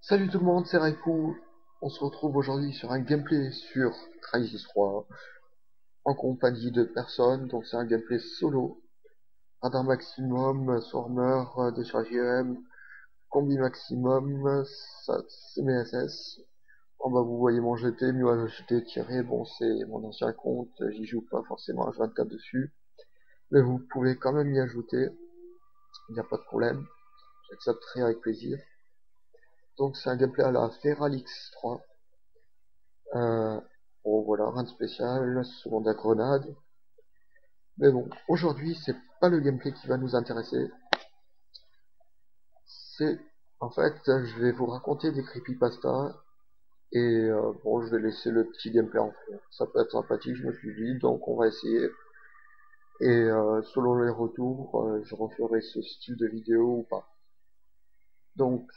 Salut tout le monde, c'est Raikou. On se retrouve aujourd'hui sur un gameplay sur Crysis 3 en compagnie de personnes. Donc c'est un gameplay solo. Radar maximum, Swarmer, décharge IEM, combi maximum, CMSS. En bas vous voyez mon GT, Miwa GT tiré. Bon, c'est mon ancien compte, j'y joue pas forcément H24 dessus. Mais vous pouvez quand même y ajouter, il n'y a pas de problème. J'accepterai avec plaisir. Donc c'est un gameplay à la Feralix 3. Bon voilà, rien de spécial, secondaire grenade. Mais bon, aujourd'hui c'est pas le gameplay qui va nous intéresser. C'est en fait, je vais vous raconter des creepypastas et bon, je vais laisser le petit gameplay en fond. Ça peut être sympathique, je me suis dit, donc on va essayer. Et selon les retours, je referai ce style de vidéo ou pas. Donc,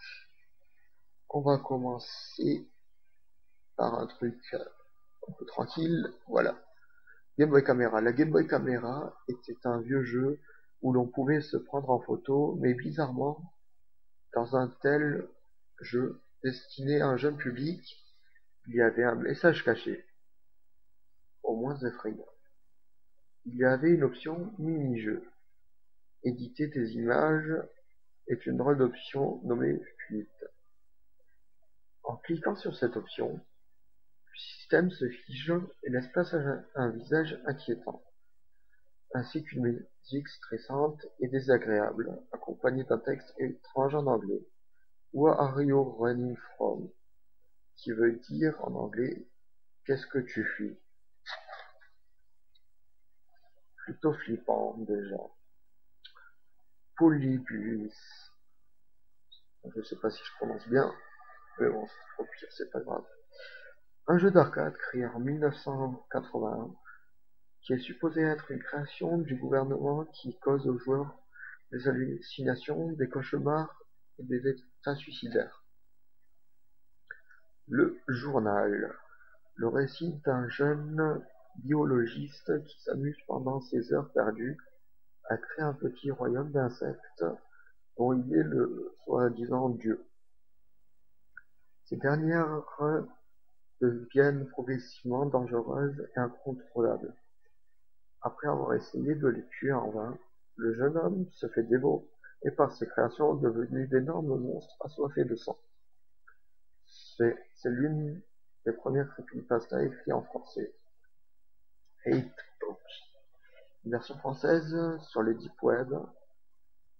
on va commencer par un truc un peu tranquille. Voilà. Game Boy Camera. La Game Boy Camera était un vieux jeu où l'on pouvait se prendre en photo, mais bizarrement, dans un tel jeu destiné à un jeune public, il y avait un message caché, au moins effrayant. Il y avait une option mini-jeu. Éditer des images est une drôle d'option nommée fuite. En cliquant sur cette option, le système se fige et laisse place à un visage inquiétant, ainsi qu'une musique stressante et désagréable, accompagnée d'un texte étrange en anglais. Where are you running from? Qui veut dire en anglais qu'est-ce que tu fuis? Plutôt flippant déjà. Polybus. Je sais pas si je prononce bien, mais bon, au pire, c'est pas grave. Un jeu d'arcade créé en 1981 qui est supposé être une création du gouvernement qui cause aux joueurs des hallucinations, des cauchemars et des états suicidaires. Le journal. Le récit d'un jeune biologiste qui s'amuse pendant ses heures perdues à créer un petit royaume d'insectes dont il est le soi-disant dieu. Ces dernières deviennent progressivement dangereuses et incontrôlables. Après avoir essayé de les tuer en vain, le jeune homme se fait dévorer par ses créations devenues d'énormes monstres assoiffés de sang. C'est l'une des premières creepypastas écrites en français. Hate Talk. Une version française sur le deep web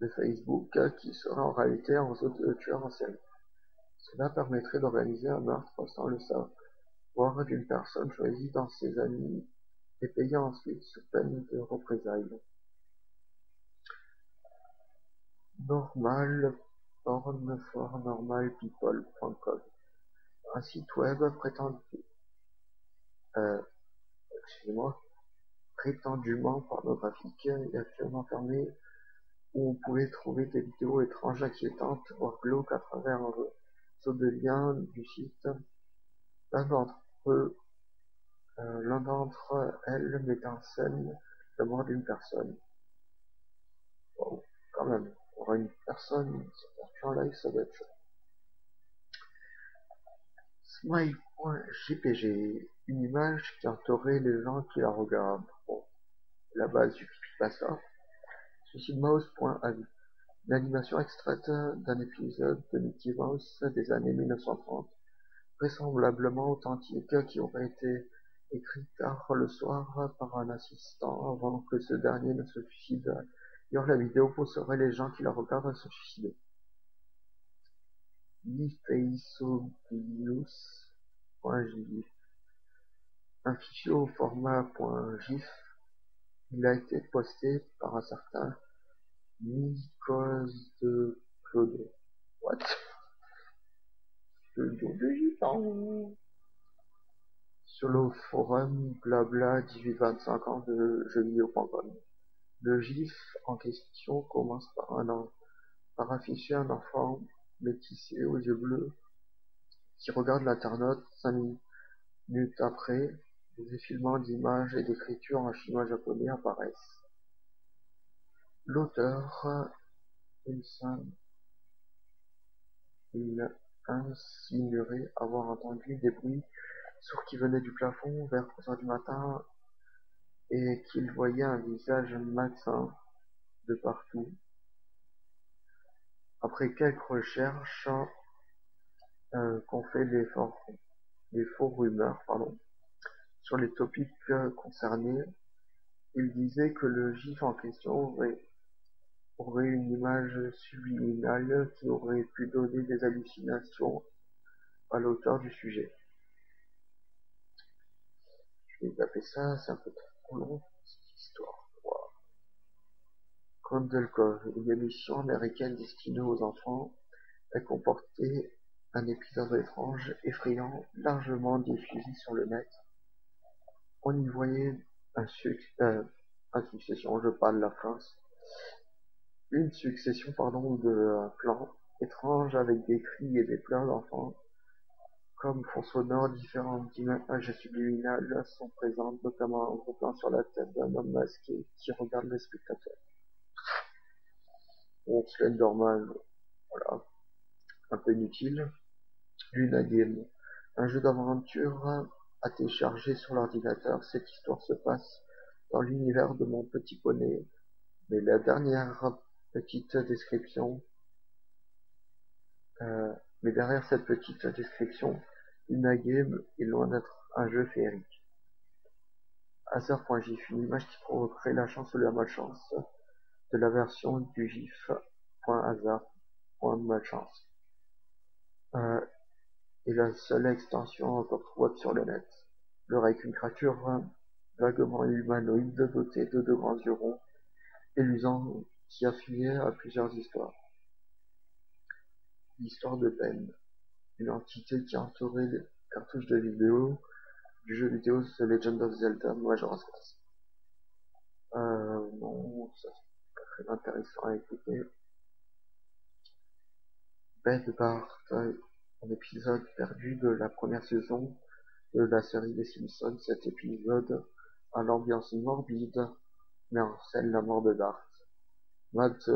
de Facebook qui serait en réalité un réseau de tueurs en série. Cela permettrait d'organiser un meurtre sans le savoir d'une personne choisie dans ses amis et payée ensuite sous peine de représailles. Normal porn for normal people.com, un site web prétendument pornographique et actuellement fermé où on pouvait trouver des vidéos étranges, inquiétantes, voire glauques à travers un réseau de liens du site. L'un d'entre elles met en scène la mort d'une personne. Wow, quand même, pour une personne se en live, ça doit être chaud. Smile.jpg, une image qui entourait les gens qui la regardent. Bon, la base du creepypasta. Suicidemouse.avis, une animation extraite d'un épisode de Mickey Mouse des années 1930, vraisemblablement authentique, qui aurait été écrit tard le soir par un assistant avant que ce dernier ne se suicide. D'ailleurs, la vidéo pousserait les gens qui la regardent à se suicider. Lifeisoglius.gif, un fichier au format .gif. Il a été posté par un certain Nikos de Clodo. What? Le dos de gitan. Sur le forum blabla 18-25 ans de jeuxvideo.com. Le gif en question commence par afficher un enfant métissé aux yeux bleus qui regarde l'internaute 5 minutes après. Des défilements d'images et d'écritures en chinois japonais apparaissent. L'auteur, insinuer avoir entendu des bruits sourds qui venaient du plafond vers 3 heures du matin et qu'il voyait un visage malsain de partout. Après quelques recherches qu'ont fait les faux rumeurs sur les topics concernés, il disait que le gif en question aurait une image subliminale qui aurait pu donner des hallucinations à l'auteur du sujet. Je vais taper ça, c'est un peu trop long, cette histoire. Wow. Cove, une émission américaine destinée aux enfants, elle comportait un épisode étrange, effrayant, largement diffusé sur le net. On y voyait une succession de plans étranges avec des cris et des pleurs d'enfants. Comme fond sonore, différentes images subliminales sont présentes, notamment un gros plan sur la tête d'un homme masqué qui regarde les spectateurs. Bon, Slenderman, voilà, un peu inutile. Luna Game, un jeu d'aventure à télécharger sur l'ordinateur. Cette histoire se passe dans l'univers de mon petit poney, mais la dernière petite description, mais derrière cette petite description, Luna Game est loin d'être un jeu féerique. Hasard.gif, une image qui provoquerait la chance ou la malchance de la version du gif.hasard.malchance. Et la seule extension encore trouvable sur le net. L'heure avec une créature vaguement humanoïde dotée de deux grands yeux ronds et luisants qui affiliait à plusieurs histoires. L'histoire de Ben, une entité qui entourait les cartouches de vidéo du jeu vidéo The Legend of Zelda Majora's Mask. Non, ça c'est pas très intéressant à écouter. Ben Bart, un épisode perdu de la première saison de la série des Simpsons. Cet épisode a l'ambiance morbide, met en scène la mort de Bart. Matt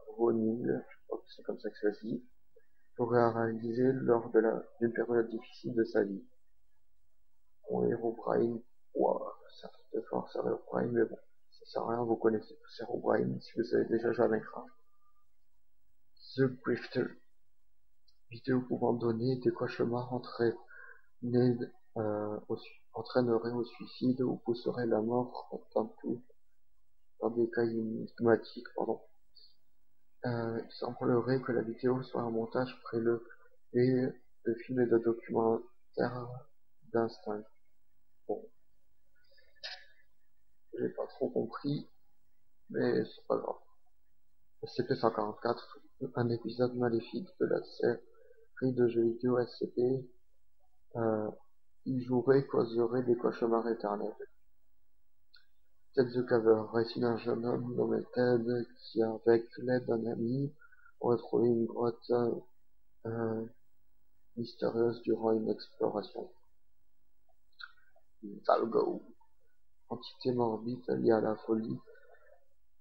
Groening, je crois que c'est comme ça que ça se dit, aurait réalisé lors d'une période difficile de sa vie. Bon, Herobrine, wow, ça fait fort Herobrine, mais bon, ça sert à rien, vous connaissez tous Herobrine si vous avez déjà joué à Minecraft. The Grifter, vidéo pouvant donner des cauchemars entraînerait au suicide ou pousserait la mort dans des cas énigmatiques. Il semblerait que la vidéo soit un montage prélevé de films et de documentaires d'instinct. Bon, j'ai pas trop compris, mais c'est pas grave. SCP-144, un épisode maléfique de la série de jeux vidéo SCP. Y jouerait causerait des cauchemars éternels. Ted the Caver, récit d'un jeune homme nommé Ted qui, avec l'aide d'un ami, aurait trouvé une grotte mystérieuse durant une exploration. Talgo, entité morbide liée à la folie,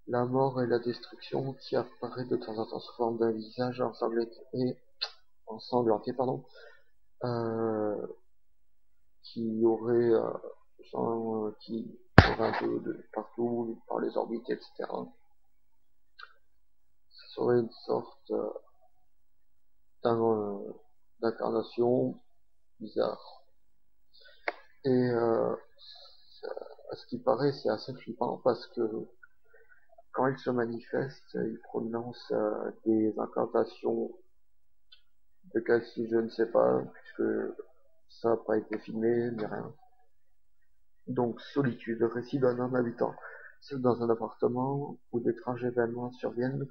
la mort et la destruction qui apparaît de temps en temps sous forme d'un visage ensanglanté, qui aurait qui aurait un peu de partout par les orbites, etc. Ce serait une sorte d'incarnation bizarre. Et à ce qui paraît, c'est assez flippant parce que quand il se manifeste, il prononce des incantations de quel si je ne sais pas, puisque ça n'a pas été filmé, ni rien. Donc, solitude, récit d'un homme habitant seul dans un appartement où d'étranges événements surviennent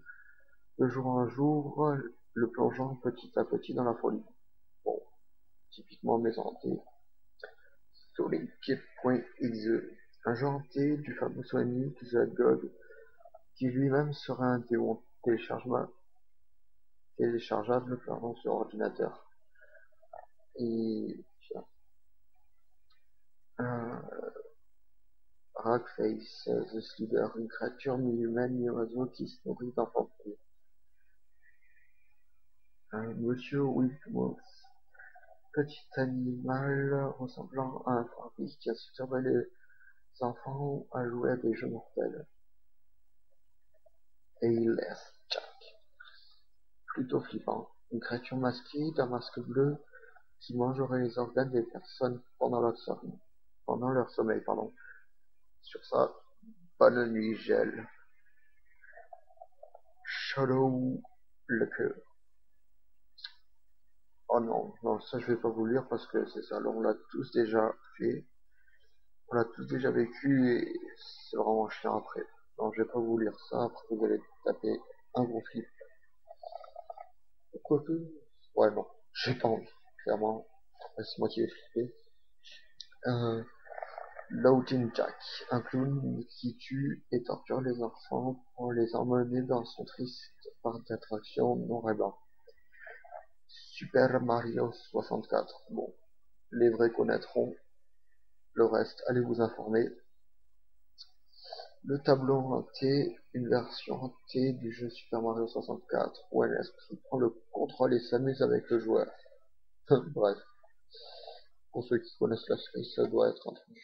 de jour en jour, le plongeant petit à petit dans la folie. Bon, typiquement maison hantée. Solitude.exe, un jeu hanté du fameux Sonic the God, qui lui-même serait un téléchargeable sur ordinateur. Et Ragface, The Slider, une créature mi-humaine mi-oiseau qui se nourrit d'enfants. Monsieur Wigmouth, petit animal ressemblant à un Farbie qui assisterait les enfants à jouer à des jeux mortels. Et il laisse Jack, plutôt flippant, une créature masquée d'un masque bleu qui mangerait les organes des personnes pendant leur sommeil, pardon. Sur ça, bonne nuit, gel. Shadow le cœur. Oh non, non, ça je vais pas vous lire parce que c'est ça, on l'a tous déjà fait, on l'a tous déjà vécu et c'est vraiment chiant après. Non, je vais pas vous lire ça, après vous allez taper un gros flip. Quoique, ouais non, j'ai pas envie, clairement, c'est moi qui vais flipper. Loading Jack, un clown qui tue et torture les enfants pour les emmener dans son triste parc d'attractions noir et blanc. Super Mario 64. Bon, les vrais connaîtront. Le reste, allez vous informer. Le tableau hanté, une version hantée du jeu Super Mario 64 où un esprit prend le contrôle et s'amuse avec le joueur. Bref, pour ceux qui connaissent la série, ça doit être un truc